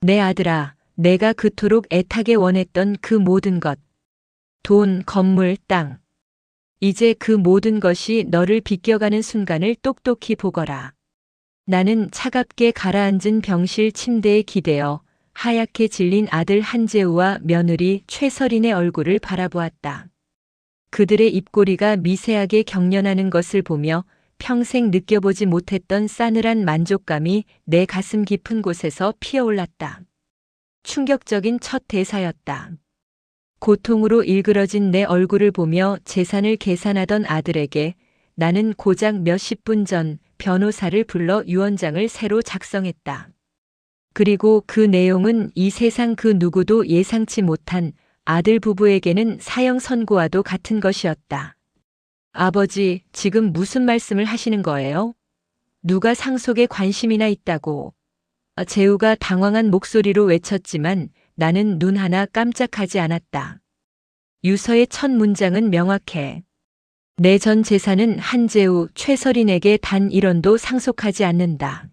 내 아들아, 내가 그토록 애타게 원했던 그 모든 것. 돈, 건물, 땅. 이제 그 모든 것이 너를 비껴가는 순간을 똑똑히 보거라. 나는 차갑게 가라앉은 병실 침대에 기대어 하얗게 질린 아들 한재우와 며느리 최설인의 얼굴을 바라보았다. 그들의 입꼬리가 미세하게 경련하는 것을 보며 평생 느껴보지 못했던 싸늘한 만족감이 내 가슴 깊은 곳에서 피어올랐다. 충격적인 첫 대사였다. 고통으로 일그러진 내 얼굴을 보며 재산을 계산하던 아들에게 나는 고작 몇십 분 전 변호사를 불러 유언장을 새로 작성했다. 그리고 그 내용은 이 세상 그 누구도 예상치 못한 아들 부부에게는 사형 선고와도 같은 것이었다. 아버지, 지금 무슨 말씀을 하시는 거예요? 누가 상속에 관심이나 있다고? 재우가 당황한 목소리로 외쳤지만 나는 눈 하나 깜짝하지 않았다. 유서의 첫 문장은 명확해. 내 전 재산은 한재우, 최설인에게 단 1원도 상속하지 않는다.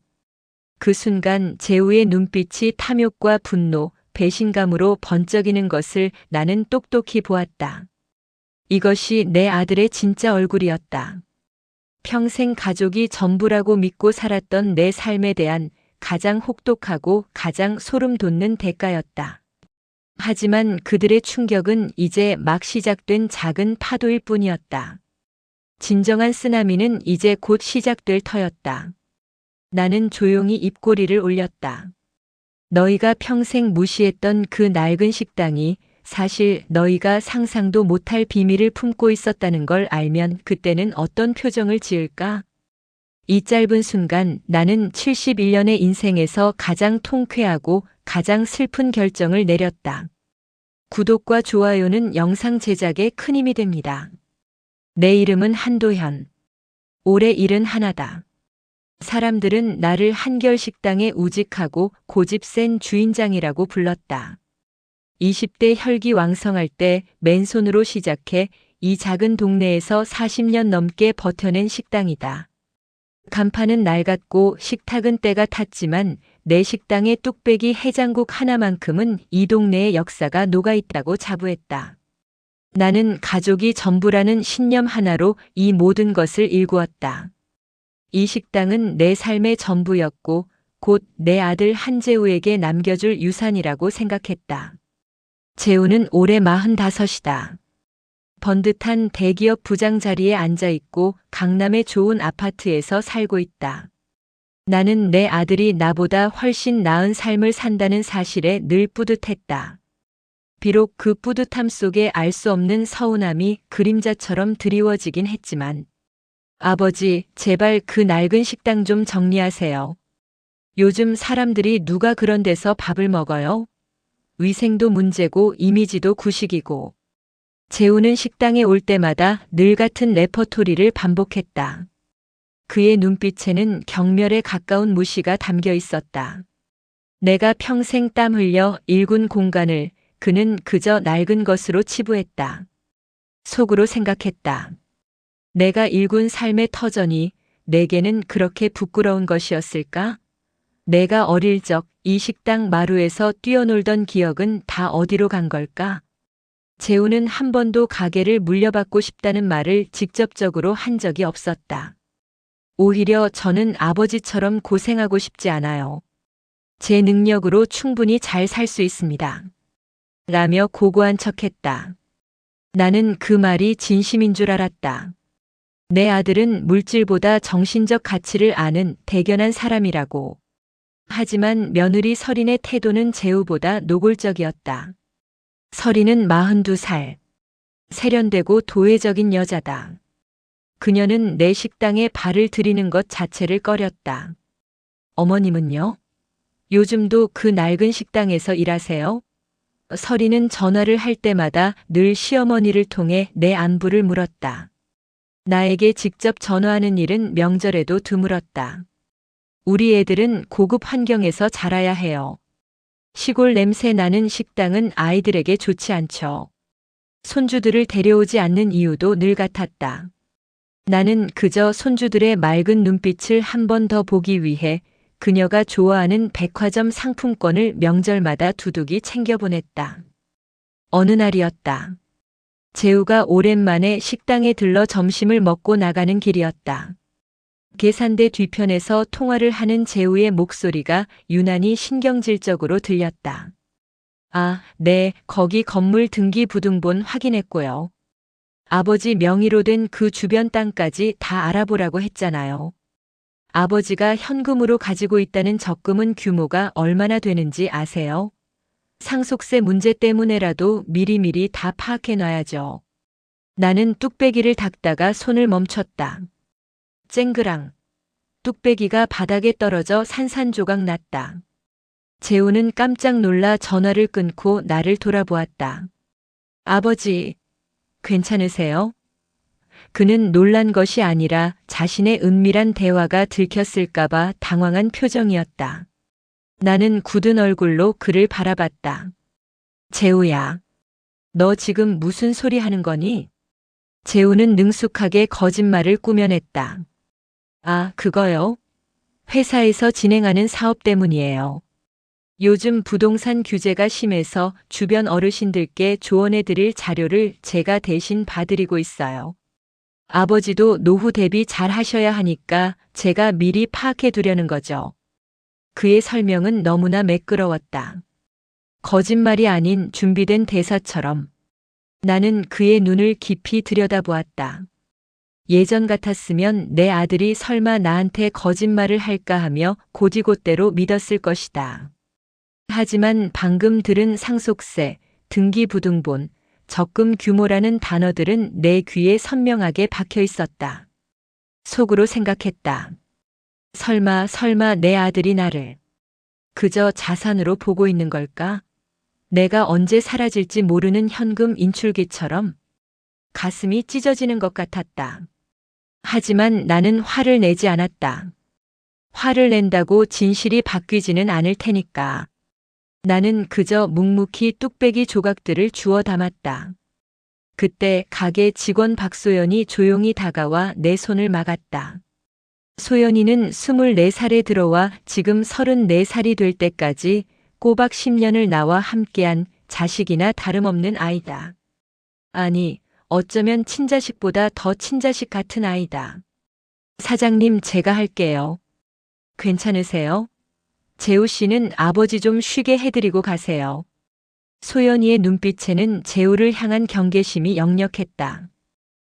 그 순간 재우의 눈빛이 탐욕과 분노, 배신감으로 번쩍이는 것을 나는 똑똑히 보았다. 이것이 내 아들의 진짜 얼굴이었다. 평생 가족이 전부라고 믿고 살았던 내 삶에 대한 가장 혹독하고 가장 소름 돋는 대가였다. 하지만 그들의 충격은 이제 막 시작된 작은 파도일 뿐이었다. 진정한 쓰나미는 이제 곧 시작될 터였다. 나는 조용히 입꼬리를 올렸다. 너희가 평생 무시했던 그 낡은 식당이 사실 너희가 상상도 못할 비밀을 품고 있었다는 걸 알면 그때는 어떤 표정을 지을까? 이 짧은 순간 나는 71년의 인생에서 가장 통쾌하고 가장 슬픈 결정을 내렸다. 구독과 좋아요는 영상 제작에 큰 힘이 됩니다. 내 이름은 한도현. 올해 일은 하나다. 사람들은 나를 한결식당의 우직하고 고집 센 주인장이라고 불렀다. 20대 혈기왕성할 때 맨손으로 시작해 이 작은 동네에서 40년 넘게 버텨낸 식당이다. 간판은 낡았고 식탁은 때가 탔지만 내 식당의 뚝배기 해장국 하나만큼은 이 동네의 역사가 녹아있다고 자부했다. 나는 가족이 전부라는 신념 하나로 이 모든 것을 일구었다. 이 식당은 내 삶의 전부였고 곧 내 아들 한재우에게 남겨줄 유산이라고 생각했다. 재우는 올해 45이다. 번듯한 대기업 부장 자리에 앉아있고 강남의 좋은 아파트에서 살고 있다. 나는 내 아들이 나보다 훨씬 나은 삶을 산다는 사실에 늘 뿌듯했다. 비록 그 뿌듯함 속에 알 수 없는 서운함이 그림자처럼 드리워지긴 했지만 아버지, 제발 그 낡은 식당 좀 정리하세요. 요즘 사람들이 누가 그런 데서 밥을 먹어요? 위생도 문제고 이미지도 구식이고. 재우는 식당에 올 때마다 늘 같은 레퍼토리를 반복했다. 그의 눈빛에는 경멸에 가까운 무시가 담겨 있었다. 내가 평생 땀 흘려 일군 공간을 그는 그저 낡은 것으로 치부했다. 속으로 생각했다. 내가 일군 삶의 터전이 내게는 그렇게 부끄러운 것이었을까? 내가 어릴 적 이 식당 마루에서 뛰어놀던 기억은 다 어디로 간 걸까? 재우는 한 번도 가게를 물려받고 싶다는 말을 직접적으로 한 적이 없었다. 오히려 저는 아버지처럼 고생하고 싶지 않아요. 제 능력으로 충분히 잘 살 수 있습니다. 라며 고고한 척했다. 나는 그 말이 진심인 줄 알았다. 내 아들은 물질보다 정신적 가치를 아는 대견한 사람이라고. 하지만 며느리 설인의 태도는 재우보다 노골적이었다. 설인은 42살. 세련되고 도회적인 여자다. 그녀는 내 식당에 발을 들이는 것 자체를 꺼렸다. 어머님은요? 요즘도 그 낡은 식당에서 일하세요? 설인은 전화를 할 때마다 늘 시어머니를 통해 내 안부를 물었다. 나에게 직접 전화하는 일은 명절에도 드물었다. 우리 애들은 고급 환경에서 자라야 해요. 시골 냄새 나는 식당은 아이들에게 좋지 않죠. 손주들을 데려오지 않는 이유도 늘 같았다. 나는 그저 손주들의 맑은 눈빛을 한 번 더 보기 위해 그녀가 좋아하는 백화점 상품권을 명절마다 두둑이 챙겨보냈다. 어느 날이었다. 재우가 오랜만에 식당에 들러 점심을 먹고 나가는 길이었다. 계산대 뒤편에서 통화를 하는 재우의 목소리가 유난히 신경질적으로 들렸다. 아, 네, 거기 건물 등기부등본 확인했고요. 아버지 명의로 된 그 주변 땅까지 다 알아보라고 했잖아요. 아버지가 현금으로 가지고 있다는 적금은 규모가 얼마나 되는지 아세요? 상속세 문제 때문에라도 미리미리 다 파악해 놔야죠. 나는 뚝배기를 닦다가 손을 멈췄다. 쨍그랑. 뚝배기가 바닥에 떨어져 산산조각 났다. 재우는 깜짝 놀라 전화를 끊고 나를 돌아보았다. 아버지, 괜찮으세요? 그는 놀란 것이 아니라 자신의 은밀한 대화가 들켰을까봐 당황한 표정이었다. 나는 굳은 얼굴로 그를 바라봤다. 재우야, 너 지금 무슨 소리 하는 거니? 재우는 능숙하게 거짓말을 꾸며냈다. 아, 그거요? 회사에서 진행하는 사업 때문이에요. 요즘 부동산 규제가 심해서 주변 어르신들께 조언해 드릴 자료를 제가 대신 봐드리고 있어요. 아버지도 노후 대비 잘 하셔야 하니까 제가 미리 파악해 두려는 거죠. 그의 설명은 너무나 매끄러웠다. 거짓말이 아닌 준비된 대사처럼. 나는 그의 눈을 깊이 들여다보았다. 예전 같았으면 내 아들이 설마 나한테 거짓말을 할까 하며 곧이곧대로 믿었을 것이다. 하지만 방금 들은 상속세, 등기부등본, 적금 규모라는 단어들은 내 귀에 선명하게 박혀 있었다. 속으로 생각했다. 설마 내 아들이 나를 그저 자산으로 보고 있는 걸까? 내가 언제 사라질지 모르는 현금 인출기처럼. 가슴이 찢어지는 것 같았다. 하지만 나는 화를 내지 않았다. 화를 낸다고 진실이 바뀌지는 않을 테니까. 나는 그저 묵묵히 뚝배기 조각들을 주워 담았다. 그때 가게 직원 박소연이 조용히 다가와 내 손을 막았다. 소연이는 24살에 들어와 지금 34살이 될 때까지 꼬박 10년을 나와 함께한 자식이나 다름없는 아이다. 아니, 어쩌면 친자식보다 더 친자식 같은 아이다. 사장님, 제가 할게요. 괜찮으세요? 재우 씨는 아버지 좀 쉬게 해드리고 가세요. 소연이의 눈빛에는 재우를 향한 경계심이 역력했다.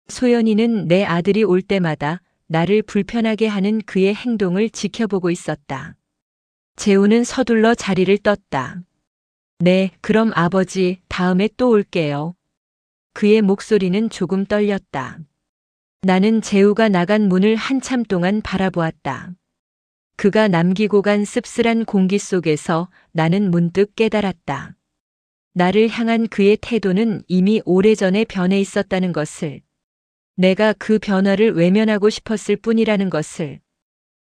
소연이는 내 아들이 올 때마다 나를 불편하게 하는 그의 행동을 지켜보고 있었다. 재우는 서둘러 자리를 떴다. 네, 그럼 아버지, 다음에 또 올게요. 그의 목소리는 조금 떨렸다. 나는 재우가 나간 문을 한참 동안 바라보았다. 그가 남기고 간 씁쓸한 공기 속에서 나는 문득 깨달았다. 나를 향한 그의 태도는 이미 오래전에 변해 있었다는 것을. 내가 그 변화를 외면하고 싶었을 뿐이라는 것을.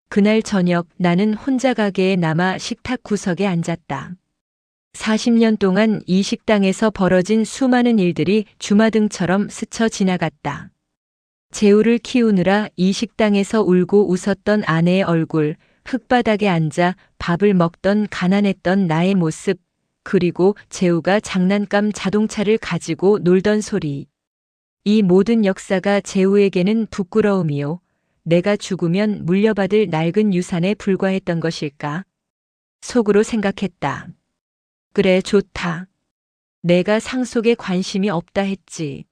그날 저녁 나는 혼자 가게에 남아 식탁 구석에 앉았다. 40년 동안 이 식당에서 벌어진 수많은 일들이 주마등처럼 스쳐 지나갔다. 재우를 키우느라 이 식당에서 울고 웃었던 아내의 얼굴, 흙바닥에 앉아 밥을 먹던 가난했던 나의 모습, 그리고 재우가 장난감 자동차를 가지고 놀던 소리. 이 모든 역사가 재우에게는 부끄러움이요. 내가 죽으면 물려받을 낡은 유산에 불과했던 것일까? 속으로 생각했다. 그래, 좋다. 내가 상속에 관심이 없다 했지.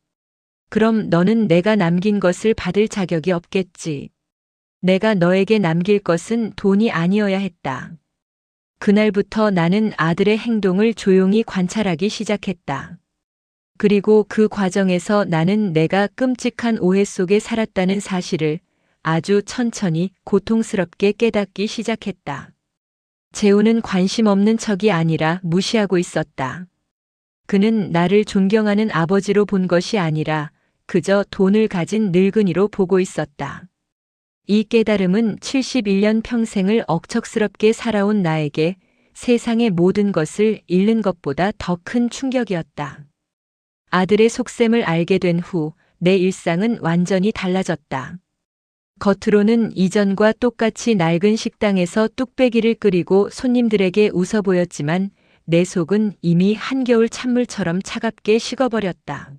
그럼 너는 내가 남긴 것을 받을 자격이 없겠지. 내가 너에게 남길 것은 돈이 아니어야 했다. 그날부터 나는 아들의 행동을 조용히 관찰하기 시작했다. 그리고 그 과정에서 나는 내가 끔찍한 오해 속에 살았다는 사실을 아주 천천히 고통스럽게 깨닫기 시작했다. 재우는 관심 없는 척이 아니라 무시하고 있었다. 그는 나를 존경하는 아버지로 본 것이 아니라 그저 돈을 가진 늙은이로 보고 있었다. 이 깨달음은 71년 평생을 억척스럽게 살아온 나에게 세상의 모든 것을 잃는 것보다 더 큰 충격이었다. 아들의 속셈을 알게 된 후 내 일상은 완전히 달라졌다. 겉으로는 이전과 똑같이 낡은 식당에서 뚝배기를 끓이고 손님들에게 웃어 보였지만 내 속은 이미 한겨울 찬물처럼 차갑게 식어버렸다.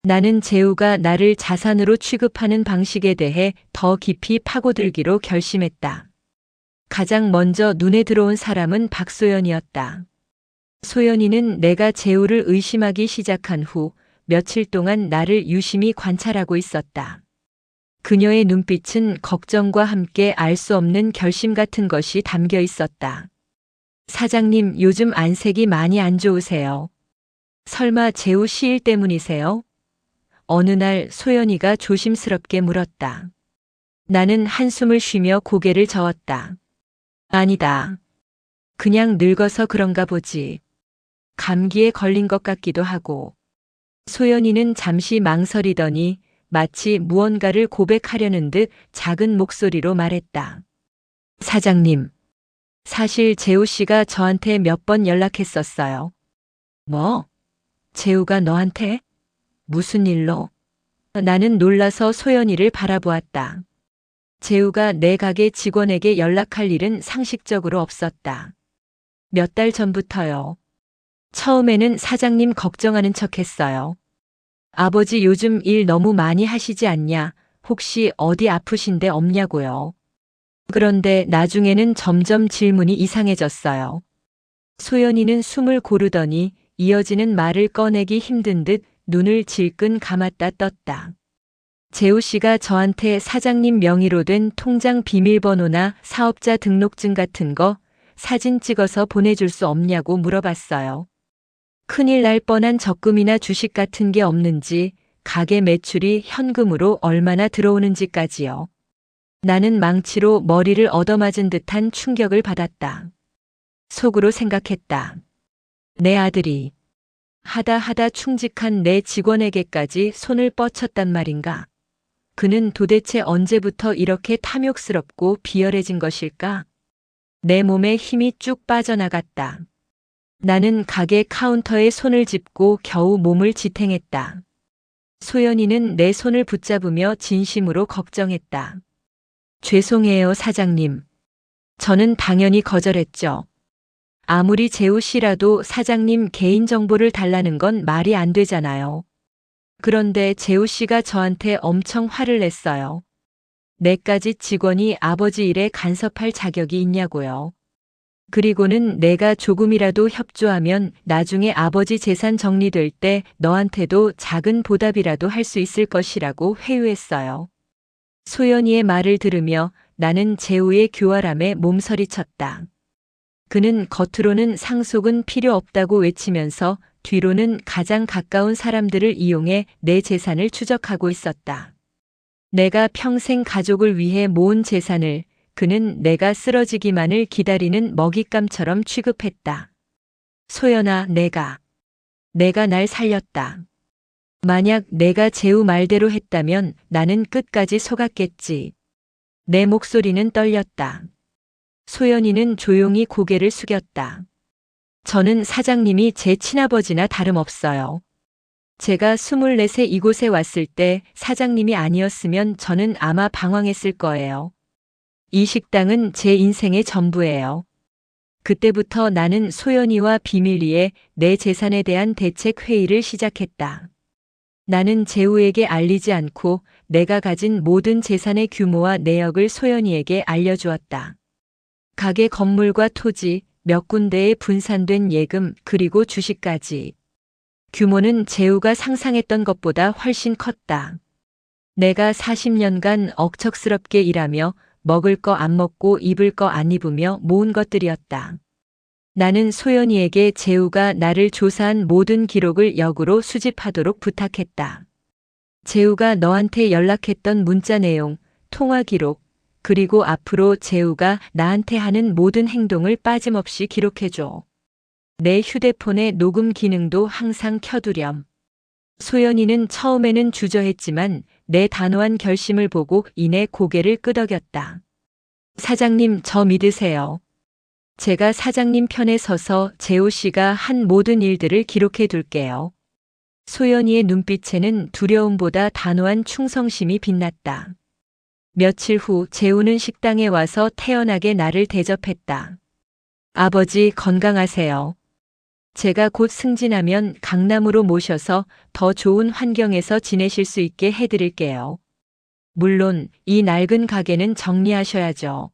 나는 재우가 나를 자산으로 취급하는 방식에 대해 더 깊이 파고들기로 결심했다. 가장 먼저 눈에 들어온 사람은 박소연이었다. 소연이는 내가 재우를 의심하기 시작한 후 며칠 동안 나를 유심히 관찰하고 있었다. 그녀의 눈빛은 걱정과 함께 알 수 없는 결심 같은 것이 담겨 있었다. 사장님, 요즘 안색이 많이 안 좋으세요. 설마 재우 시일 때문이세요? 어느 날 소연이가 조심스럽게 물었다. 나는 한숨을 쉬며 고개를 저었다. 아니다. 그냥 늙어서 그런가 보지. 감기에 걸린 것 같기도 하고. 소연이는 잠시 망설이더니 마치 무언가를 고백하려는 듯 작은 목소리로 말했다. 사장님, 사실 재우 씨가 저한테 몇 번 연락했었어요. 뭐? 재우가 너한테? 무슨 일로? 나는 놀라서 소연이를 바라보았다. 재우가 내 가게 직원에게 연락할 일은 상식적으로 없었다. 몇 달 전부터요. 처음에는 사장님 걱정하는 척 했어요. 아버지 요즘 일 너무 많이 하시지 않냐? 혹시 어디 아프신데 없냐고요. 그런데 나중에는 점점 질문이 이상해졌어요. 소연이는 숨을 고르더니 이어지는 말을 꺼내기 힘든 듯 눈을 질끈 감았다 떴다. 재우 씨가 저한테 사장님 명의로 된 통장 비밀번호나 사업자 등록증 같은 거 사진 찍어서 보내줄 수 없냐고 물어봤어요. 큰일 날 뻔한 적금이나 주식 같은 게 없는지, 가게 매출이 현금으로 얼마나 들어오는지까지요. 나는 망치로 머리를 얻어맞은 듯한 충격을 받았다. 속으로 생각했다. 내 아들이 하다 충직한 내 직원에게까지 손을 뻗쳤단 말인가? 그는 도대체 언제부터 이렇게 탐욕스럽고 비열해진 것일까? 내 몸에 힘이 쭉 빠져나갔다. 나는 가게 카운터에 손을 짚고 겨우 몸을 지탱했다. 소연이는 내 손을 붙잡으며 진심으로 걱정했다. 죄송해요, 사장님. 저는 당연히 거절했죠. 아무리 재우 씨라도 사장님 개인정보를 달라는 건 말이 안 되잖아요. 그런데 재우 씨가 저한테 엄청 화를 냈어요. 내까지 직원이 아버지 일에 간섭할 자격이 있냐고요. 그리고는 내가 조금이라도 협조하면 나중에 아버지 재산 정리될 때 너한테도 작은 보답이라도 할 수 있을 것이라고 회유했어요. 소연이의 말을 들으며 나는 재우의 교활함에 몸서리쳤다. 그는 겉으로는 상속은 필요 없다고 외치면서 뒤로는 가장 가까운 사람들을 이용해 내 재산을 추적하고 있었다. 내가 평생 가족을 위해 모은 재산을 그는 내가 쓰러지기만을 기다리는 먹잇감처럼 취급했다. 소연아, 내가 날 살렸다. 만약 내가 재우 말대로 했다면 나는 끝까지 속았겠지. 내 목소리는 떨렸다. 소연이는 조용히 고개를 숙였다. 저는 사장님이 제 친아버지나 다름없어요. 제가 24세 이곳에 왔을 때 사장님이 아니었으면 저는 아마 방황했을 거예요. 이 식당은 제 인생의 전부예요. 그때부터 나는 소연이와 비밀리에 내 재산에 대한 대책 회의를 시작했다. 나는 재우에게 알리지 않고 내가 가진 모든 재산의 규모와 내역을 소연이에게 알려주었다. 가게 건물과 토지, 몇 군데에 분산된 예금, 그리고 주식까지. 규모는 재우가 상상했던 것보다 훨씬 컸다. 내가 40년간 억척스럽게 일하며 먹을 거 안 먹고 입을 거 안 입으며 모은 것들이었다. 나는 소연이에게 재우가 나를 조사한 모든 기록을 역으로 수집하도록 부탁했다. 재우가 너한테 연락했던 문자 내용, 통화 기록, 그리고 앞으로 재우가 나한테 하는 모든 행동을 빠짐없이 기록해줘. 내 휴대폰의 녹음 기능도 항상 켜두렴. 소연이는 처음에는 주저했지만 내 단호한 결심을 보고 이내 고개를 끄덕였다. 사장님, 저 믿으세요. 제가 사장님 편에 서서 재우 씨가 한 모든 일들을 기록해 둘게요. 소연이의 눈빛에는 두려움보다 단호한 충성심이 빛났다. 며칠 후 재우는 식당에 와서 태연하게 나를 대접했다. 아버지 건강하세요. 제가 곧 승진하면 강남으로 모셔서 더 좋은 환경에서 지내실 수 있게 해드릴게요. 물론 이 낡은 가게는 정리하셔야죠.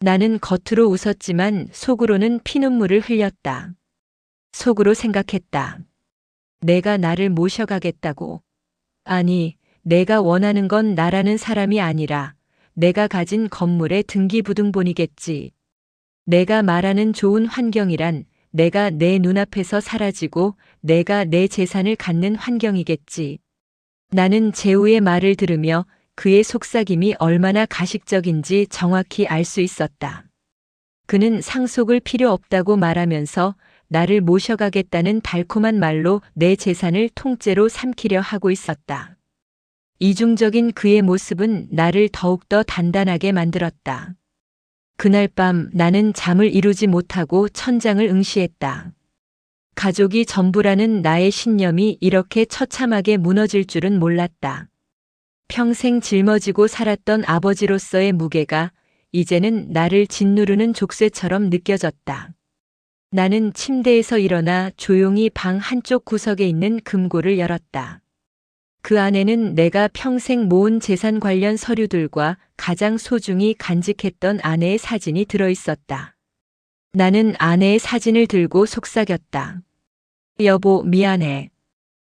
나는 겉으로 웃었지만 속으로는 피눈물을 흘렸다. 속으로 생각했다. 내가 나를 모셔가겠다고. 아니, 내가 원하는 건 나라는 사람이 아니라 내가 가진 건물의 등기부등본이겠지. 내가 말하는 좋은 환경이란 내가 내 눈앞에서 사라지고 내가 내 재산을 갖는 환경이겠지. 나는 재우의 말을 들으며 그의 속삭임이 얼마나 가식적인지 정확히 알 수 있었다. 그는 상속을 필요 없다고 말하면서 나를 모셔가겠다는 달콤한 말로 내 재산을 통째로 삼키려 하고 있었다. 이중적인 그의 모습은 나를 더욱더 단단하게 만들었다. 그날 밤 나는 잠을 이루지 못하고 천장을 응시했다. 가족이 전부라는 나의 신념이 이렇게 처참하게 무너질 줄은 몰랐다. 평생 짊어지고 살았던 아버지로서의 무게가 이제는 나를 짓누르는 족쇄처럼 느껴졌다. 나는 침대에서 일어나 조용히 방 한쪽 구석에 있는 금고를 열었다. 그 안에는 내가 평생 모은 재산 관련 서류들과 가장 소중히 간직했던 아내의 사진이 들어있었다. 나는 아내의 사진을 들고 속삭였다. 여보, 미안해.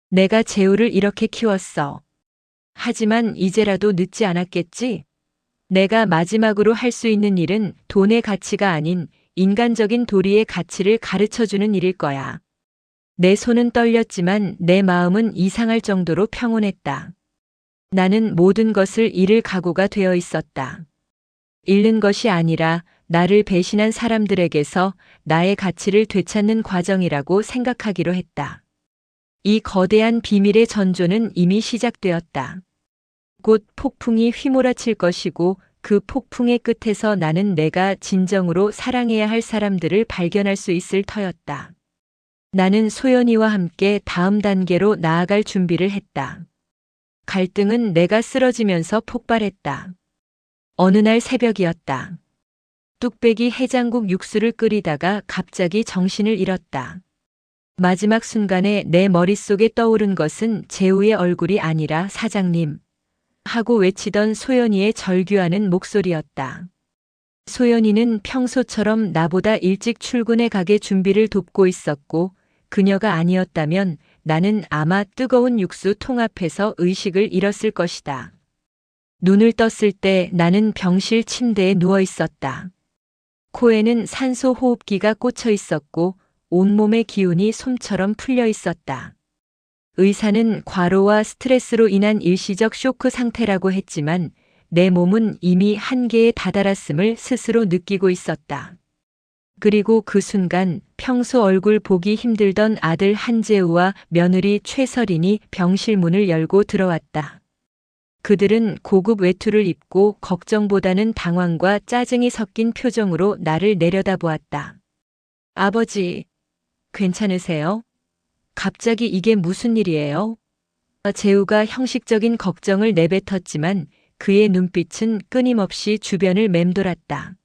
내가 재우를 이렇게 키웠어. 하지만 이제라도 늦지 않았겠지? 내가 마지막으로 할 수 있는 일은 돈의 가치가 아닌 인간적인 도리의 가치를 가르쳐주는 일일 거야. 내 손은 떨렸지만 내 마음은 이상할 정도로 평온했다. 나는 모든 것을 잃을 각오가 되어 있었다. 잃는 것이 아니라 나를 배신한 사람들에게서 나의 가치를 되찾는 과정이라고 생각하기로 했다. 이 거대한 비밀의 전조는 이미 시작되었다. 곧 폭풍이 휘몰아칠 것이고 그 폭풍의 끝에서 나는 내가 진정으로 사랑해야 할 사람들을 발견할 수 있을 터였다. 나는 소연이와 함께 다음 단계로 나아갈 준비를 했다. 갈등은 내가 쓰러지면서 폭발했다. 어느 날 새벽이었다. 뚝배기 해장국 육수를 끓이다가 갑자기 정신을 잃었다. 마지막 순간에 내 머릿속에 떠오른 것은 재우의 얼굴이 아니라 사장님 하고 외치던 소연이의 절규하는 목소리였다. 소연이는 평소처럼 나보다 일찍 출근해 가게 준비를 돕고 있었고 그녀가 아니었다면 나는 아마 뜨거운 육수 통 앞에서 의식을 잃었을 것이다. 눈을 떴을 때 나는 병실 침대에 누워 있었다. 코에는 산소 호흡기가 꽂혀 있었고 온몸의 기운이 솜처럼 풀려 있었다. 의사는 과로와 스트레스로 인한 일시적 쇼크 상태라고 했지만 내 몸은 이미 한계에 다다랐음을 스스로 느끼고 있었다. 그리고 그 순간 평소 얼굴 보기 힘들던 아들 한재우와 며느리 최설인이 병실 문을 열고 들어왔다. 그들은 고급 외투를 입고 걱정보다는 당황과 짜증이 섞인 표정으로 나를 내려다보았다. 아버지, 괜찮으세요? 갑자기 이게 무슨 일이에요? 재우가 형식적인 걱정을 내뱉었지만 그의 눈빛은 끊임없이 주변을 맴돌았다.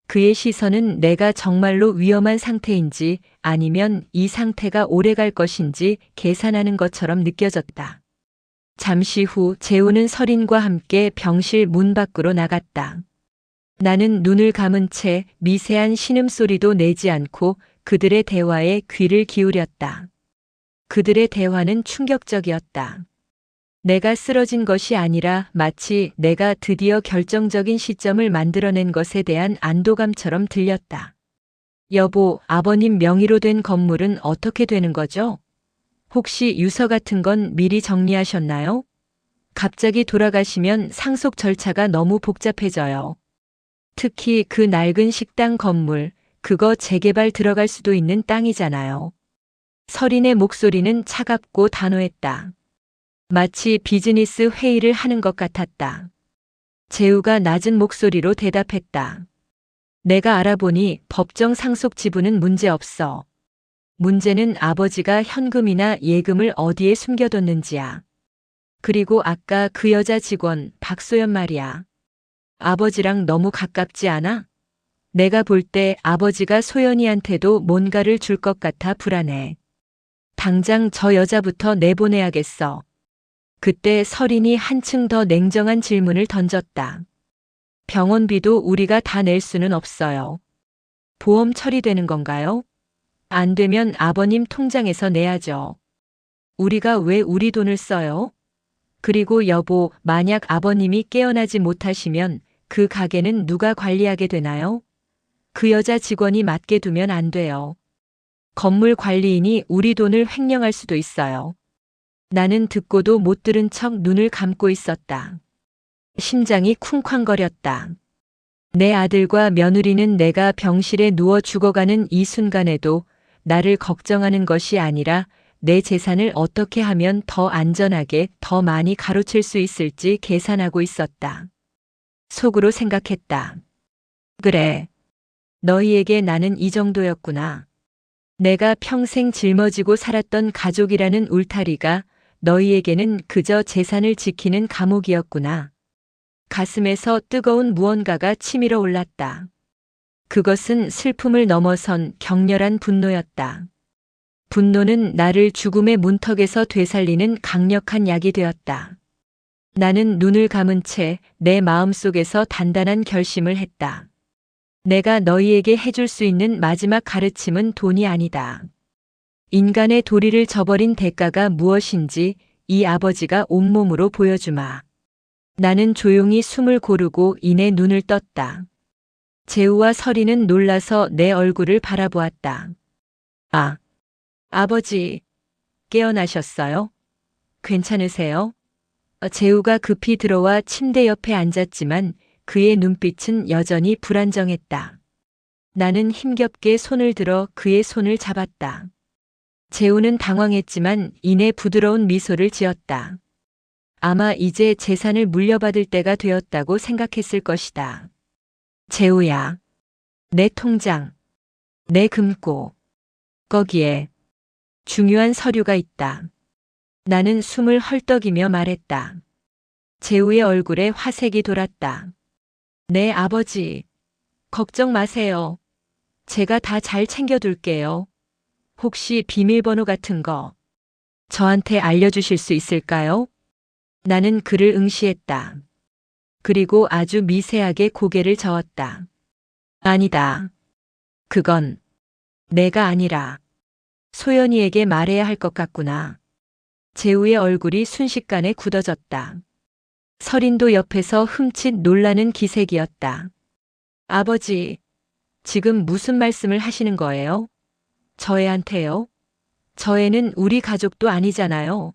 그의 시선은 내가 정말로 위험한 상태인지 아니면 이 상태가 오래갈 것인지 계산하는 것처럼 느껴졌다. 잠시 후 재우는 설인과 함께 병실 문 밖으로 나갔다. 나는 눈을 감은 채 미세한 신음소리도 내지 않고 그들의 대화에 귀를 기울였다. 그들의 대화는 충격적이었다. 내가 쓰러진 것이 아니라 마치 내가 드디어 결정적인 시점을 만들어낸 것에 대한 안도감처럼 들렸다. 여보, 아버님 명의로 된 건물은 어떻게 되는 거죠? 혹시 유서 같은 건 미리 정리하셨나요? 갑자기 돌아가시면 상속 절차가 너무 복잡해져요. 특히 그 낡은 식당 건물, 그거 재개발 들어갈 수도 있는 땅이잖아요. 설인의 목소리는 차갑고 단호했다. 마치 비즈니스 회의를 하는 것 같았다. 재우가 낮은 목소리로 대답했다. 내가 알아보니 법정 상속 지분은 문제없어. 문제는 아버지가 현금이나 예금을 어디에 숨겨뒀는지야. 그리고 아까 그 여자 직원 박소연 말이야. 아버지랑 너무 가깝지 않아? 내가 볼 때 아버지가 소연이한테도 뭔가를 줄 것 같아 불안해. 당장 저 여자부터 내보내야겠어. 그때 설인이 한층 더 냉정한 질문을 던졌다. 병원비도 우리가 다 낼 수는 없어요. 보험 처리되는 건가요? 안 되면 아버님 통장에서 내야죠. 우리가 왜 우리 돈을 써요? 그리고 여보, 만약 아버님이 깨어나지 못하시면 그 가게는 누가 관리하게 되나요? 그 여자 직원이 맡게 두면 안 돼요. 건물 관리인이 우리 돈을 횡령할 수도 있어요. 나는 듣고도 못 들은 척 눈을 감고 있었다. 심장이 쿵쾅거렸다. 내 아들과 며느리는 내가 병실에 누워 죽어가는 이 순간에도 나를 걱정하는 것이 아니라 내 재산을 어떻게 하면 더 안전하게 더 많이 가로챌 수 있을지 계산하고 있었다. 속으로 생각했다. 그래. 너희에게 나는 이 정도였구나. 내가 평생 짊어지고 살았던 가족이라는 울타리가 너희에게는 그저 재산을 지키는 감옥이었구나. 가슴에서 뜨거운 무언가가 치밀어 올랐다. 그것은 슬픔을 넘어선 격렬한 분노였다. 분노는 나를 죽음의 문턱에서 되살리는 강력한 약이 되었다. 나는 눈을 감은 채 내 마음속에서 단단한 결심을 했다. 내가 너희에게 해줄 수 있는 마지막 가르침은 돈이 아니다. 인간의 도리를 저버린 대가가 무엇인지 이 아버지가 온몸으로 보여주마. 나는 조용히 숨을 고르고 이내 눈을 떴다. 재우와 설이는 놀라서 내 얼굴을 바라보았다. 아, 아버지, 깨어나셨어요? 괜찮으세요? 재우가 급히 들어와 침대 옆에 앉았지만 그의 눈빛은 여전히 불안정했다. 나는 힘겹게 손을 들어 그의 손을 잡았다. 재우는 당황했지만 이내 부드러운 미소를 지었다. 아마 이제 재산을 물려받을 때가 되었다고 생각했을 것이다. 재우야, 내 통장, 내 금고, 거기에 중요한 서류가 있다. 나는 숨을 헐떡이며 말했다. 재우의 얼굴에 화색이 돌았다. 네, 아버지. 걱정 마세요. 제가 다 잘 챙겨둘게요. 혹시 비밀번호 같은 거 저한테 알려주실 수 있을까요? 나는 그를 응시했다. 그리고 아주 미세하게 고개를 저었다. 아니다. 그건 내가 아니라 소연이에게 말해야 할 것 같구나. 재우의 얼굴이 순식간에 굳어졌다. 설인도 옆에서 흠칫 놀라는 기색이었다. 아버지, 지금 무슨 말씀을 하시는 거예요? 저 애한테요? 저 애는 우리 가족도 아니잖아요.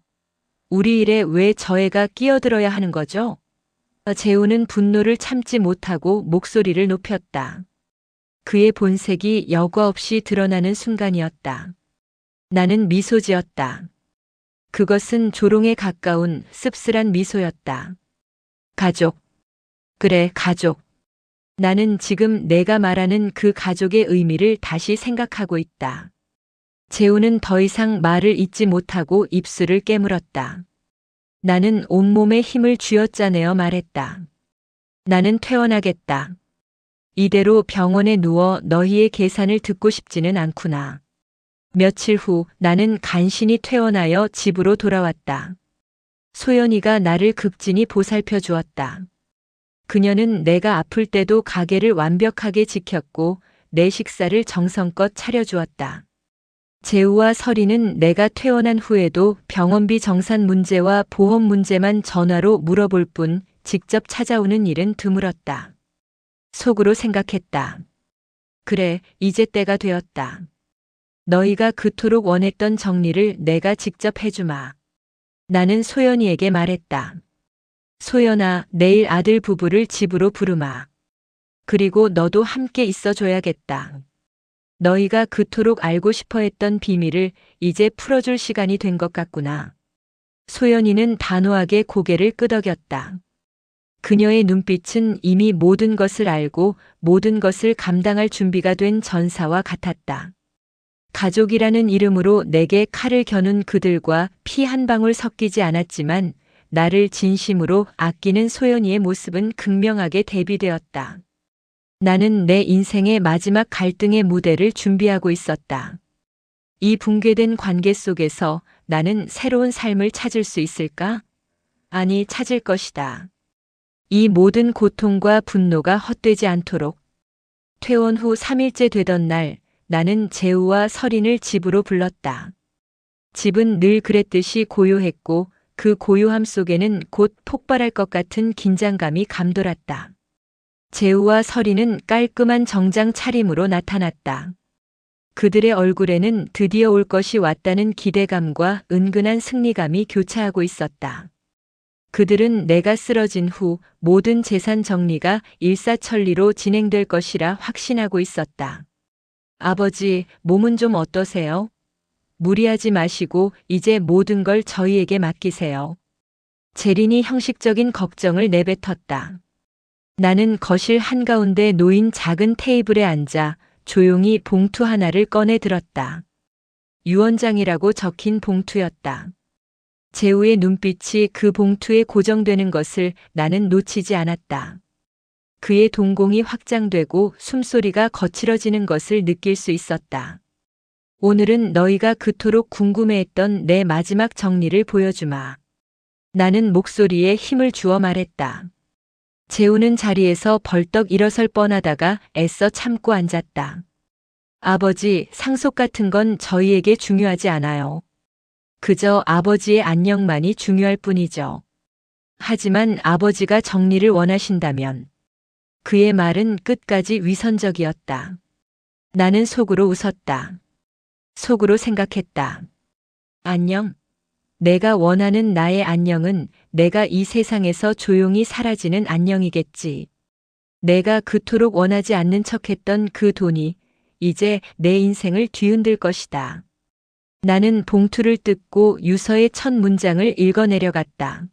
우리 일에 왜 저 애가 끼어들어야 하는 거죠? 재우는 분노를 참지 못하고 목소리를 높였다. 그의 본색이 여과 없이 드러나는 순간이었다. 나는 미소 지었다. 그것은 조롱에 가까운 씁쓸한 미소였다. 가족. 그래, 가족. 나는 지금 내가 말하는 그 가족의 의미를 다시 생각하고 있다. 재우는 더 이상 말을 잇지 못하고 입술을 깨물었다. 나는 온몸에 힘을 쥐어짜내어 말했다. 나는 퇴원하겠다. 이대로 병원에 누워 너희의 계산을 듣고 싶지는 않구나. 며칠 후 나는 간신히 퇴원하여 집으로 돌아왔다. 소연이가 나를 극진히 보살펴 주었다. 그녀는 내가 아플 때도 가게를 완벽하게 지켰고 내 식사를 정성껏 차려주었다. 재우와 설이는 내가 퇴원한 후에도 병원비 정산 문제와 보험 문제만 전화로 물어볼 뿐 직접 찾아오는 일은 드물었다. 속으로 생각했다. 그래, 이제 때가 되었다. 너희가 그토록 원했던 정리를 내가 직접 해주마. 나는 소연이에게 말했다. 소연아, 내일 아들 부부를 집으로 부르마. 그리고 너도 함께 있어줘야겠다. 너희가 그토록 알고 싶어 했던 비밀을 이제 풀어줄 시간이 된 것 같구나. 소연이는 단호하게 고개를 끄덕였다. 그녀의 눈빛은 이미 모든 것을 알고 모든 것을 감당할 준비가 된 전사와 같았다. 가족이라는 이름으로 내게 칼을 겨눈 그들과 피 한 방울 섞이지 않았지만 나를 진심으로 아끼는 소연이의 모습은 극명하게 대비되었다. 나는 내 인생의 마지막 갈등의 무대를 준비하고 있었다. 이 붕괴된 관계 속에서 나는 새로운 삶을 찾을 수 있을까? 아니, 찾을 것이다. 이 모든 고통과 분노가 헛되지 않도록. 퇴원 후 3일째 되던 날, 나는 재우와 설인을 집으로 불렀다. 집은 늘 그랬듯이 고요했고 그 고요함 속에는 곧 폭발할 것 같은 긴장감이 감돌았다. 재우와 설이는 깔끔한 정장 차림으로 나타났다. 그들의 얼굴에는 드디어 올 것이 왔다는 기대감과 은근한 승리감이 교차하고 있었다. 그들은 내가 쓰러진 후 모든 재산 정리가 일사천리로 진행될 것이라 확신하고 있었다. 아버지, 몸은 좀 어떠세요? 무리하지 마시고 이제 모든 걸 저희에게 맡기세요. 재린이 형식적인 걱정을 내뱉었다. 나는 거실 한가운데 놓인 작은 테이블에 앉아 조용히 봉투 하나를 꺼내 들었다. 유언장이라고 적힌 봉투였다. 재우의 눈빛이 그 봉투에 고정되는 것을 나는 놓치지 않았다. 그의 동공이 확장되고 숨소리가 거칠어지는 것을 느낄 수 있었다. 오늘은 너희가 그토록 궁금해했던 내 마지막 정리를 보여주마. 나는 목소리에 힘을 주어 말했다. 재우는 자리에서 벌떡 일어설 뻔하다가 애써 참고 앉았다. 아버지, 상속 같은 건 저희에게 중요하지 않아요. 그저 아버지의 안녕만이 중요할 뿐이죠. 하지만 아버지가 정리를 원하신다면. 그의 말은 끝까지 위선적이었다. 나는 속으로 웃었다. 속으로 생각했다. 안녕. 내가 원하는 나의 안녕은 내가 이 세상에서 조용히 사라지는 안녕이겠지. 내가 그토록 원하지 않는 척했던 그 돈이 이제 내 인생을 뒤흔들 것이다. 나는 봉투를 뜯고 유서의 첫 문장을 읽어내려갔다.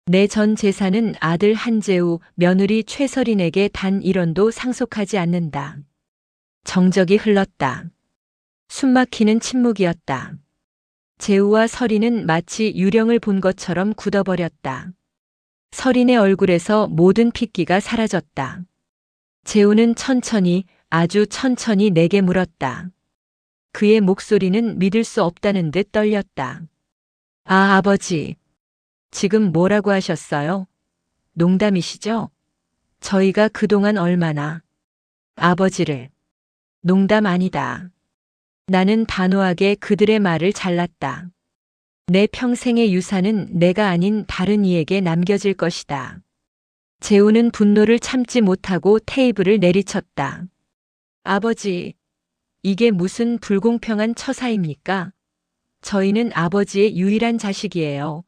내 전 재산은 아들 한재우, 며느리 최설인에게 단 1원도 상속하지 않는다. 정적이 흘렀다. 숨막히는 침묵이었다. 재우와 설인은 마치 유령을 본 것처럼 굳어버렸다. 설인의 얼굴에서 모든 핏기가 사라졌다. 재우는 천천히, 아주 천천히 내게 물었다. 그의 목소리는 믿을 수 없다는 듯 떨렸다. 아, 아버지. 지금 뭐라고 하셨어요? 농담이시죠? 저희가 그동안 얼마나 아버지를. 농담 아니다. 나는 단호하게 그들의 말을 잘랐다. 내 평생의 유산은 내가 아닌 다른 이에게 남겨질 것이다. 재우는 분노를 참지 못하고 테이블을 내리쳤다. 아버지, 이게 무슨 불공평한 처사입니까? 저희는 아버지의 유일한 자식이에요.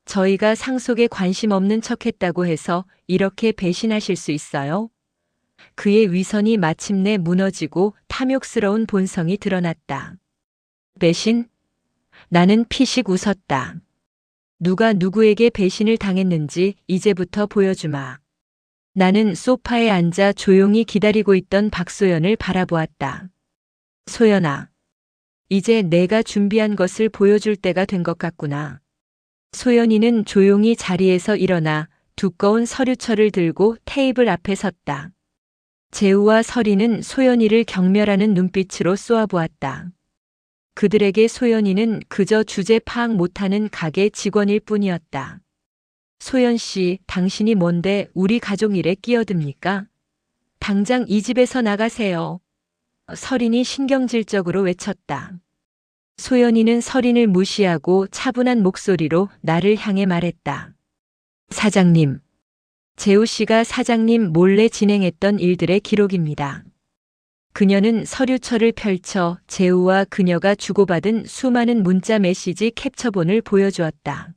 저희가 상속에 관심 없는 척했다고 해서 이렇게 배신하실 수 있어요? 그의 위선이 마침내 무너지고 탐욕스러운 본성이 드러났다. 배신? 나는 피식 웃었다. 누가 누구에게 배신을 당했는지 이제부터 보여주마. 나는 소파에 앉아 조용히 기다리고 있던 박소연을 바라보았다. 소연아, 이제 내가 준비한 것을 보여줄 때가 된 것 같구나. 소연이는 조용히 자리에서 일어나 두꺼운 서류철을 들고 테이블 앞에 섰다. 재우와 설이는 소연이를 경멸하는 눈빛으로 쏘아보았다. 그들에게 소연이는 그저 주제 파악 못하는 가게 직원일 뿐이었다. 소연 씨, 당신이 뭔데 우리 가족 일에 끼어듭니까? 당장 이 집에서 나가세요. 설인이 신경질적으로 외쳤다. 소연이는 설인을 무시하고 차분한 목소리로 나를 향해 말했다. 사장님. 재우 씨가 사장님 몰래 진행했던 일들의 기록입니다. 그녀는 서류철을 펼쳐 재우와 그녀가 주고받은 수많은 문자 메시지 캡처본을 보여주었다.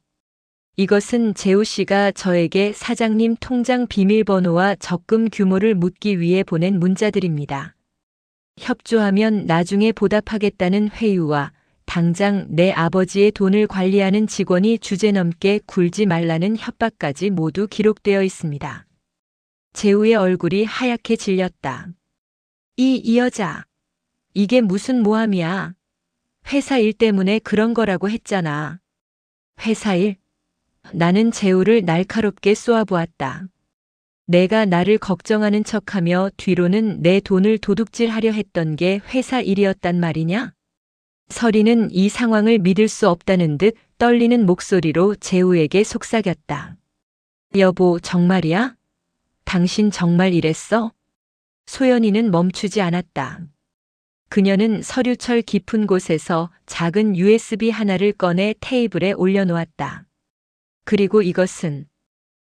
이것은 재우 씨가 저에게 사장님 통장 비밀번호와 적금 규모를 묻기 위해 보낸 문자들입니다. 협조하면 나중에 보답하겠다는 회유와 당장 내 아버지의 돈을 관리하는 직원이 주제넘게 굴지 말라는 협박까지 모두 기록되어 있습니다. 재우의 얼굴이 하얗게 질렸다. 이 여자. 이게 무슨 모함이야. 회사 일 때문에 그런 거라고 했잖아. 회사 일? 나는 재우를 날카롭게 쏘아보았다. 내가 나를 걱정하는 척하며 뒤로는 내 돈을 도둑질하려 했던 게 회사 일이었단 말이냐? 서리는 이 상황을 믿을 수 없다는 듯 떨리는 목소리로 재우에게 속삭였다. 여보, 정말이야? 당신 정말 이랬어? 소연이는 멈추지 않았다. 그녀는 서류철 깊은 곳에서 작은 USB 하나를 꺼내 테이블에 올려놓았다. 그리고 이것은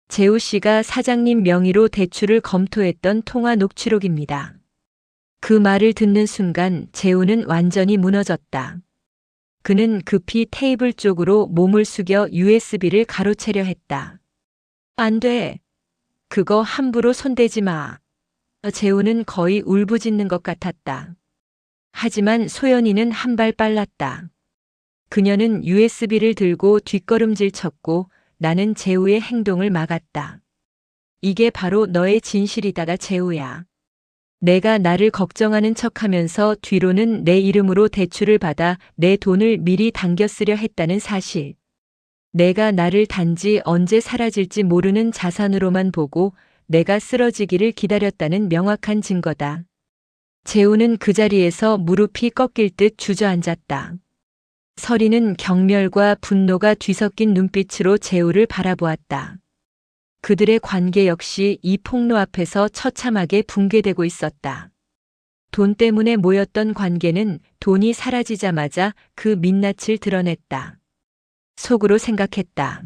재우 씨가 사장님 명의로 대출을 검토했던 통화 녹취록입니다. 그 말을 듣는 순간 재우는 완전히 무너졌다. 그는 급히 테이블 쪽으로 몸을 숙여 USB를 가로채려 했다. 안 돼. 그거 함부로 손대지 마. 재우는 거의 울부짖는 것 같았다. 하지만 소연이는 한 발 빨랐다. 그녀는 USB를 들고 뒷걸음질 쳤고 나는 재우의 행동을 막았다. 이게 바로 너의 진실이다, 재우야. 내가 나를 걱정하는 척하면서 뒤로는 내 이름으로 대출을 받아 내 돈을 미리 당겨 쓰려 했다는 사실. 내가 나를 단지 언제 사라질지 모르는 자산으로만 보고 내가 쓰러지기를 기다렸다는 명확한 증거다. 재우는 그 자리에서 무릎이 꺾일 듯 주저앉았다. 서리는 경멸과 분노가 뒤섞인 눈빛으로 재우를 바라보았다. 그들의 관계 역시 이 폭로 앞에서 처참하게 붕괴되고 있었다. 돈 때문에 모였던 관계는 돈이 사라지자마자 그 민낯을 드러냈다. 속으로 생각했다.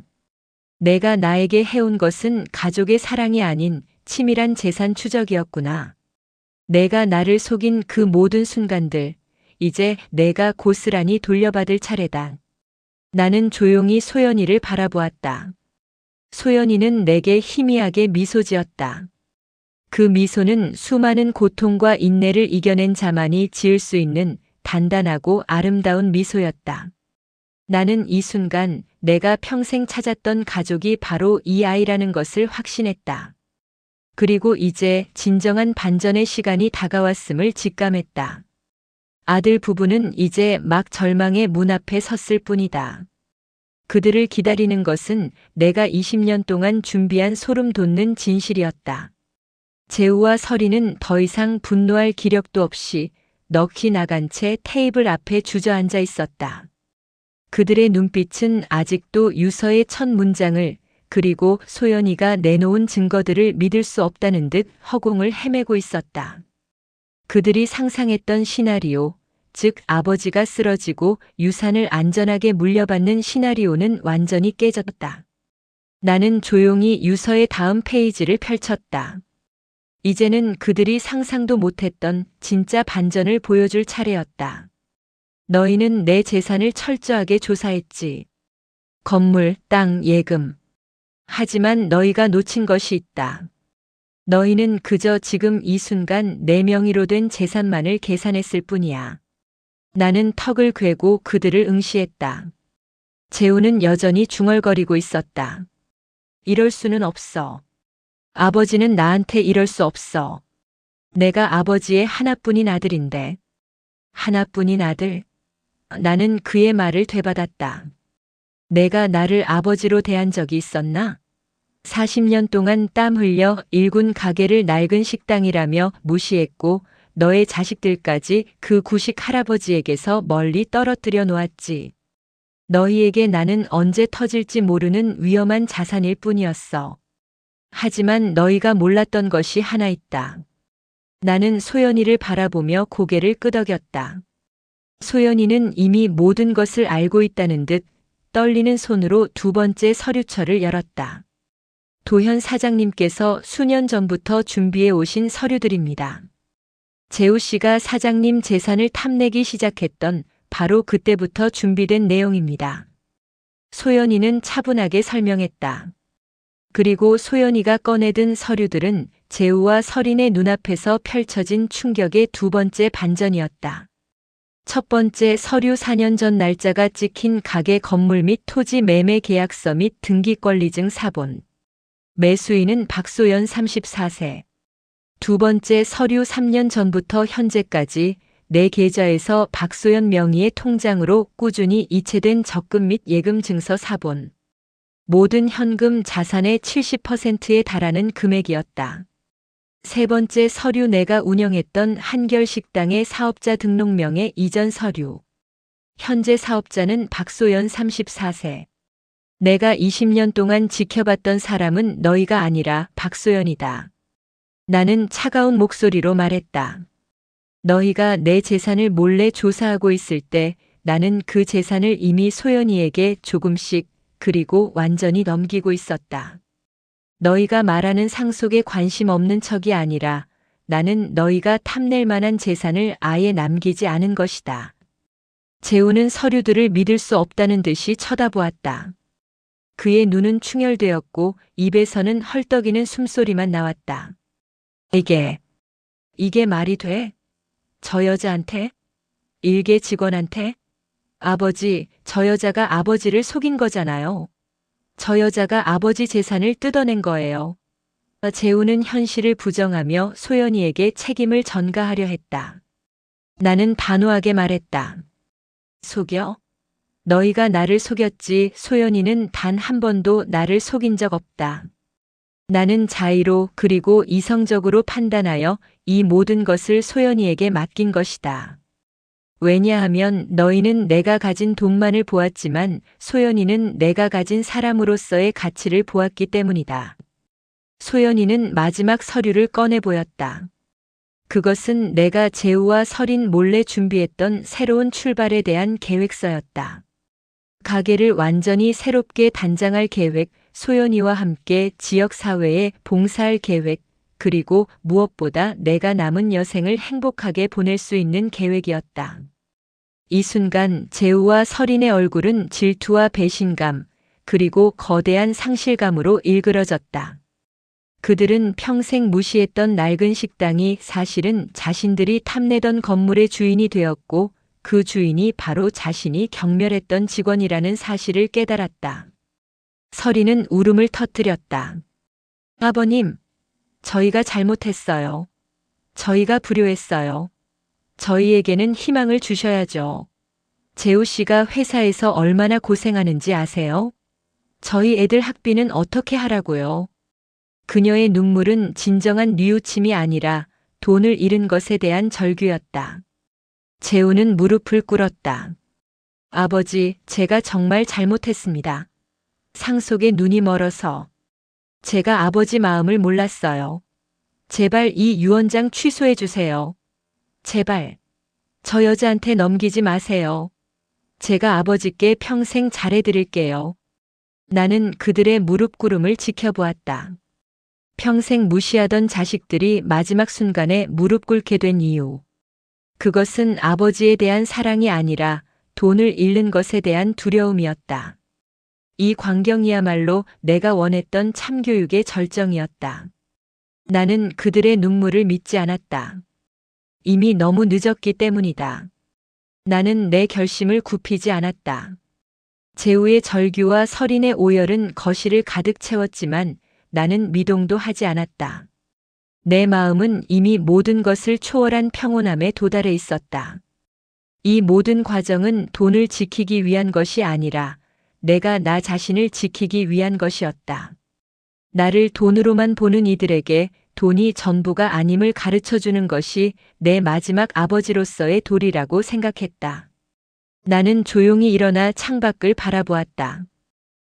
내가 나에게 해온 것은 가족의 사랑이 아닌 치밀한 재산 추적이었구나. 내가 나를 속인 그 모든 순간들, 이제 내가 고스란히 돌려받을 차례다. 나는 조용히 소연이를 바라보았다. 소연이는 내게 희미하게 미소 지었다. 그 미소는 수많은 고통과 인내를 이겨낸 자만이 지을 수 있는 단단하고 아름다운 미소였다. 나는 이 순간 내가 평생 찾았던 가족이 바로 이 아이라는 것을 확신했다. 그리고 이제 진정한 반전의 시간이 다가왔음을 직감했다. 아들 부부는 이제 막 절망의 문 앞에 섰을 뿐이다. 그들을 기다리는 것은 내가 20년 동안 준비한 소름 돋는 진실이었다. 재우와 서리는 더 이상 분노할 기력도 없이 넋이 나간 채 테이블 앞에 주저앉아 있었다. 그들의 눈빛은 아직도 유서의 첫 문장을 그리고 소연이가 내놓은 증거들을 믿을 수 없다는 듯 허공을 헤매고 있었다. 그들이 상상했던 시나리오, 즉 아버지가 쓰러지고 유산을 안전하게 물려받는 시나리오는 완전히 깨졌다. 나는 조용히 유서의 다음 페이지를 펼쳤다. 이제는 그들이 상상도 못했던 진짜 반전을 보여줄 차례였다. 너희는 내 재산을 철저하게 조사했지. 건물, 땅, 예금. 하지만 너희가 놓친 것이 있다. 너희는 그저 지금 이 순간 내 명의로 된 재산만을 계산했을 뿐이야. 나는 턱을 괴고 그들을 응시했다. 재우는 여전히 중얼거리고 있었다. 이럴 수는 없어. 아버지는 나한테 이럴 수 없어. 내가 아버지의 하나뿐인 아들인데. 하나뿐인 아들? 나는 그의 말을 되받았다. 내가 나를 아버지로 대한 적이 있었나? 40년 동안 땀 흘려 일군 가게를 낡은 식당이라며 무시했고 너의 자식들까지 그 구식 할아버지에게서 멀리 떨어뜨려 놓았지. 너희에게 나는 언제 터질지 모르는 위험한 자산일 뿐이었어. 하지만 너희가 몰랐던 것이 하나 있다. 나는 소연이를 바라보며 고개를 끄덕였다. 소연이는 이미 모든 것을 알고 있다는 듯 떨리는 손으로 두 번째 서류철을 열었다. 도현 사장님께서 수년 전부터 준비해 오신 서류들입니다. 재우 씨가 사장님 재산을 탐내기 시작했던 바로 그때부터 준비된 내용입니다. 소연이는 차분하게 설명했다. 그리고 소연이가 꺼내든 서류들은 재우와 서린의 눈앞에서 펼쳐진 충격의 두 번째 반전이었다. 첫 번째 서류 4년 전 날짜가 찍힌 가게 건물 및 토지 매매 계약서 및 등기권리증 사본. 매수인은 박소연 34세. 두 번째 서류 3년 전부터 현재까지 내 계좌에서 박소연 명의의 통장으로 꾸준히 이체된 적금 및 예금 증서 사본. 모든 현금 자산의 70%에 달하는 금액이었다. 세 번째 서류, 내가 운영했던 한결식당의 사업자 등록명의 이전 서류. 현재 사업자는 박소연 34세. 내가 20년 동안 지켜봤던 사람은 너희가 아니라 박소연이다. 나는 차가운 목소리로 말했다. 너희가 내 재산을 몰래 조사하고 있을 때 나는 그 재산을 이미 소연이에게 조금씩 그리고 완전히 넘기고 있었다. 너희가 말하는 상속에 관심 없는 척이 아니라 나는 너희가 탐낼 만한 재산을 아예 남기지 않은 것이다. 재우는 서류들을 믿을 수 없다는 듯이 쳐다보았다. 그의 눈은 충혈되었고 입에서는 헐떡이는 숨소리만 나왔다. 이게 말이 돼? 저 여자한테? 일개 직원한테? 아버지, 저 여자가 아버지를 속인 거잖아요. 저 여자가 아버지 재산을 뜯어낸 거예요. 재우는 현실을 부정하며 소연이에게 책임을 전가하려 했다. 나는 단호하게 말했다. 속여? 너희가 나를 속였지. 소연이는 단 한 번도 나를 속인 적 없다. 나는 자의로 그리고 이성적으로 판단하여 이 모든 것을 소연이에게 맡긴 것이다. 왜냐하면 너희는 내가 가진 돈만을 보았지만 소연이는 내가 가진 사람으로서의 가치를 보았기 때문이다. 소연이는 마지막 서류를 꺼내 보였다. 그것은 내가 재우와 설인 몰래 준비했던 새로운 출발에 대한 계획서였다. 가게를 완전히 새롭게 단장할 계획, 소연이와 함께 지역사회에 봉사할 계획, 그리고 무엇보다 내가 남은 여생을 행복하게 보낼 수 있는 계획이었다. 이 순간 재우와 설인의 얼굴은 질투와 배신감, 그리고 거대한 상실감으로 일그러졌다. 그들은 평생 무시했던 낡은 식당이 사실은 자신들이 탐내던 건물의 주인이 되었고 그 주인이 바로 자신이 경멸했던 직원이라는 사실을 깨달았다. 설인은 울음을 터뜨렸다. 아버님, 저희가 잘못했어요. 저희가 불효했어요. 저희에게는 희망을 주셔야죠. 재우 씨가 회사에서 얼마나 고생하는지 아세요? 저희 애들 학비는 어떻게 하라고요? 그녀의 눈물은 진정한 뉘우침이 아니라 돈을 잃은 것에 대한 절규였다. 재우는 무릎을 꿇었다. 아버지, 제가 정말 잘못했습니다. 상속에 눈이 멀어서. 제가 아버지 마음을 몰랐어요. 제발 이 유언장 취소해 주세요. 제발. 저 여자한테 넘기지 마세요. 제가 아버지께 평생 잘해드릴게요. 나는 그들의 무릎 꿇음을 지켜보았다. 평생 무시하던 자식들이 마지막 순간에 무릎 꿇게 된 이유. 그것은 아버지에 대한 사랑이 아니라 돈을 잃는 것에 대한 두려움이었다. 이 광경이야말로 내가 원했던 참교육의 절정이었다. 나는 그들의 눈물을 믿지 않았다. 이미 너무 늦었기 때문이다. 나는 내 결심을 굽히지 않았다. 재우의 절규와 설인의 오열은 거실을 가득 채웠지만 나는 미동도 하지 않았다. 내 마음은 이미 모든 것을 초월한 평온함에 도달해 있었다. 이 모든 과정은 돈을 지키기 위한 것이 아니라 내가 나 자신을 지키기 위한 것이었다. 나를 돈으로만 보는 이들에게 돈이 전부가 아님을 가르쳐주는 것이 내 마지막 아버지로서의 도리라고 생각했다. 나는 조용히 일어나 창밖을 바라보았다.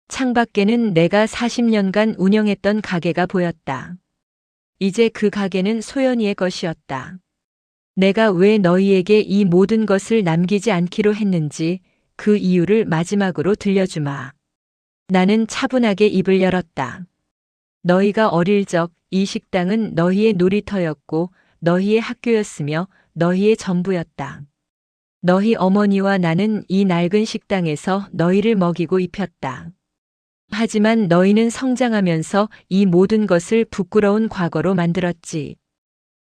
창밖에는 내가 40년간 운영했던 가게가 보였다. 이제 그 가게는 소연이의 것이었다. 내가 왜 너희에게 이 모든 것을 남기지 않기로 했는지 그 이유를 마지막으로 들려주마. 나는 차분하게 입을 열었다. 너희가 어릴 적 이 식당은 너희의 놀이터였고 너희의 학교였으며 너희의 전부였다. 너희 어머니와 나는 이 낡은 식당에서 너희를 먹이고 입혔다. 하지만 너희는 성장하면서 이 모든 것을 부끄러운 과거로 만들었지.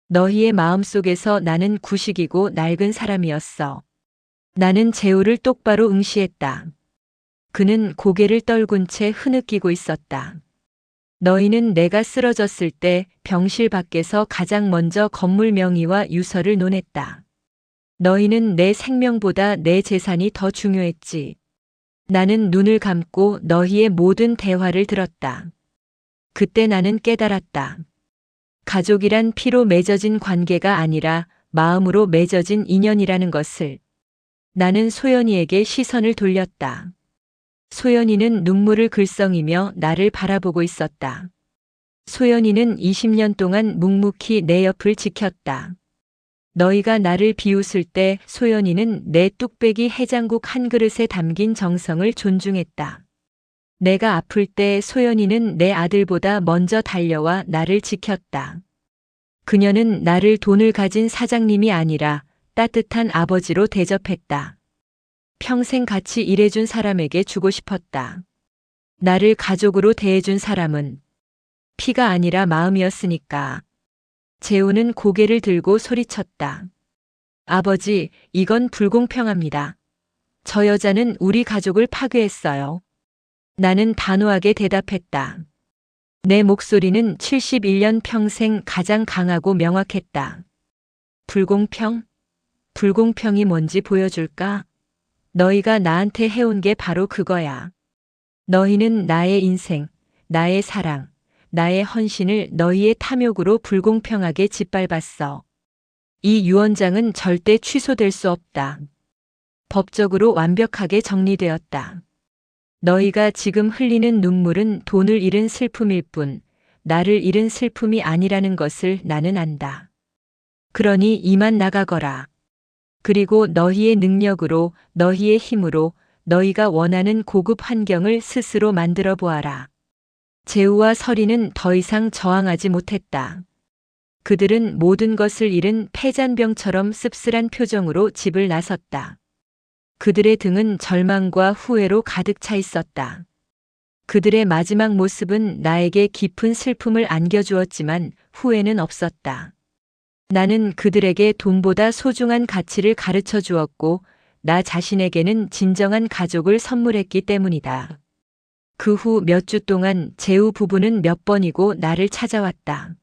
너희의 마음속에서 나는 구식이고 낡은 사람이었어. 나는 재우를 똑바로 응시했다. 그는 고개를 떨군 채 흐느끼고 있었다. 너희는 내가 쓰러졌을 때 병실 밖에서 가장 먼저 건물 명의와 유서를 논했다. 너희는 내 생명보다 내 재산이 더 중요했지. 나는 눈을 감고 너희의 모든 대화를 들었다. 그때 나는 깨달았다. 가족이란 피로 맺어진 관계가 아니라 마음으로 맺어진 인연이라는 것을. 나는 소연이에게 시선을 돌렸다. 소연이는 눈물을 글썽이며 나를 바라보고 있었다. 소연이는 20년 동안 묵묵히 내 옆을 지켰다. 너희가 나를 비웃을 때 소연이는 내 뚝배기 해장국 한 그릇에 담긴 정성을 존중했다. 내가 아플 때 소연이는 내 아들보다 먼저 달려와 나를 지켰다. 그녀는 나를 돈을 가진 사장님이 아니라 따뜻한 아버지로 대접했다. 평생 같이 일해준 사람에게 주고 싶었다. 나를 가족으로 대해준 사람은 피가 아니라 마음이었으니까. 재우는 고개를 들고 소리쳤다. 아버지, 이건 불공평합니다. 저 여자는 우리 가족을 파괴했어요. 나는 단호하게 대답했다. 내 목소리는 71년 평생 가장 강하고 명확했다. 불공평? 불공평이 뭔지 보여줄까? 너희가 나한테 해온 게 바로 그거야. 너희는 나의 인생, 나의 사랑, 나의 헌신을 너희의 탐욕으로 불공평하게 짓밟았어. 이 유언장은 절대 취소될 수 없다. 법적으로 완벽하게 정리되었다. 너희가 지금 흘리는 눈물은 돈을 잃은 슬픔일 뿐, 나를 잃은 슬픔이 아니라는 것을 나는 안다. 그러니 이만 나가거라. 그리고 너희의 능력으로, 너희의 힘으로 너희가 원하는 고급 환경을 스스로 만들어 보아라. 재우와 설이는 더 이상 저항하지 못했다. 그들은 모든 것을 잃은 패잔병처럼 씁쓸한 표정으로 집을 나섰다. 그들의 등은 절망과 후회로 가득 차 있었다. 그들의 마지막 모습은 나에게 깊은 슬픔을 안겨주었지만 후회는 없었다. 나는 그들에게 돈보다 소중한 가치를 가르쳐 주었고 나 자신에게는 진정한 가족을 선물했기 때문이다. 그 후 몇 주 동안 재우 부부는 몇 번이고 나를 찾아왔다.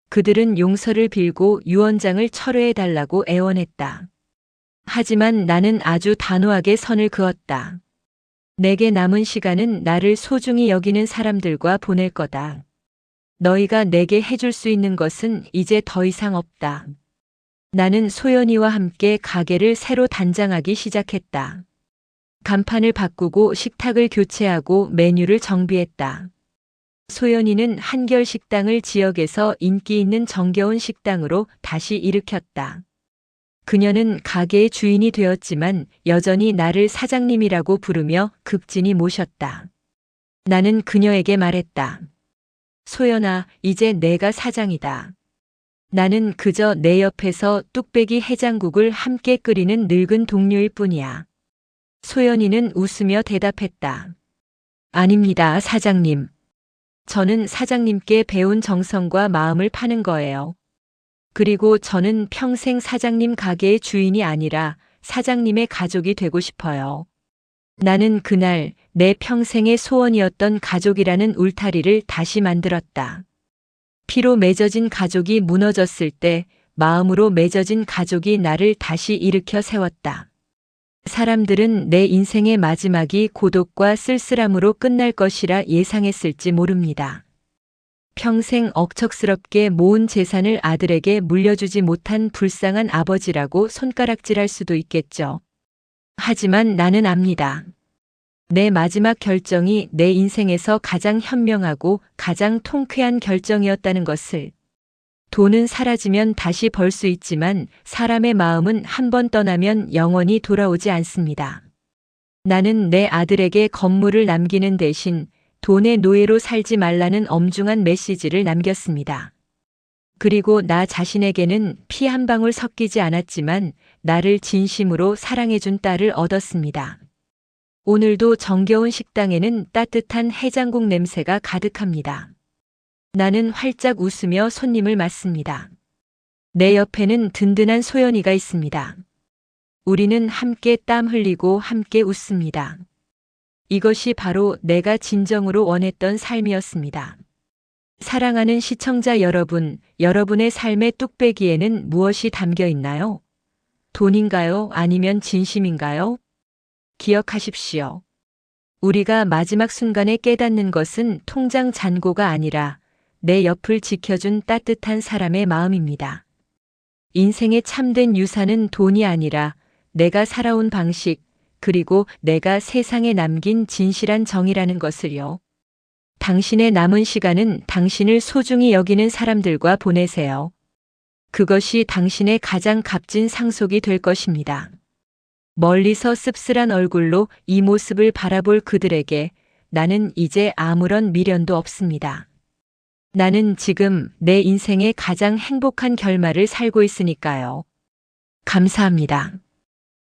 그들은 용서를 빌고 유언장을 철회해달라고 애원했다. 하지만 나는 아주 단호하게 선을 그었다. 내게 남은 시간은 나를 소중히 여기는 사람들과 보낼 거다. 너희가 내게 해줄 수 있는 것은 이제 더 이상 없다. 나는 소연이와 함께 가게를 새로 단장하기 시작했다. 간판을 바꾸고 식탁을 교체하고 메뉴를 정비했다. 소연이는 한결 식당을 지역에서 인기 있는 정겨운 식당으로 다시 일으켰다. 그녀는 가게의 주인이 되었지만 여전히 나를 사장님이라고 부르며 극진히 모셨다. 나는 그녀에게 말했다. 소연아, 이제 내가 사장이다. 나는 그저 내 옆에서 뚝배기 해장국을 함께 끓이는 늙은 동료일 뿐이야. 소연이는 웃으며 대답했다. 아닙니다, 사장님. 저는 사장님께 배운 정성과 마음을 파는 거예요. 그리고 저는 평생 사장님 가게의 주인이 아니라 사장님의 가족이 되고 싶어요. 나는 그날 내 평생의 소원이었던 가족이라는 울타리를 다시 만들었다. 피로 맺어진 가족이 무너졌을 때 마음으로 맺어진 가족이 나를 다시 일으켜 세웠다. 사람들은 내 인생의 마지막이 고독과 쓸쓸함으로 끝날 것이라 예상했을지 모릅니다. 평생 억척스럽게 모은 재산을 아들에게 물려주지 못한 불쌍한 아버지라고 손가락질할 수도 있겠죠. 하지만 나는 압니다. 내 마지막 결정이 내 인생에서 가장 현명하고 가장 통쾌한 결정이었다는 것을. 돈은 사라지면 다시 벌 수 있지만 사람의 마음은 한 번 떠나면 영원히 돌아오지 않습니다. 나는 내 아들에게 건물을 남기는 대신 돈의 노예로 살지 말라는 엄중한 메시지를 남겼습니다. 그리고 나 자신에게는 피 한 방울 섞이지 않았지만 나를 진심으로 사랑해준 딸을 얻었습니다. 오늘도 정겨운 식당에는 따뜻한 해장국 냄새가 가득합니다. 나는 활짝 웃으며 손님을 맞습니다. 내 옆에는 든든한 소연이가 있습니다. 우리는 함께 땀 흘리고 함께 웃습니다. 이것이 바로 내가 진정으로 원했던 삶이었습니다. 사랑하는 시청자 여러분, 여러분의 삶의 뚝배기에는 무엇이 담겨 있나요? 돈인가요? 아니면 진심인가요? 기억하십시오. 우리가 마지막 순간에 깨닫는 것은 통장 잔고가 아니라 내 옆을 지켜준 따뜻한 사람의 마음입니다. 인생의 참된 유산은 돈이 아니라 내가 살아온 방식, 그리고 내가 세상에 남긴 진실한 정이라는 것을요. 당신의 남은 시간은 당신을 소중히 여기는 사람들과 보내세요. 그것이 당신의 가장 값진 상속이 될 것입니다. 멀리서 씁쓸한 얼굴로 이 모습을 바라볼 그들에게 나는 이제 아무런 미련도 없습니다. 나는 지금 내 인생의 가장 행복한 결말을 살고 있으니까요. 감사합니다.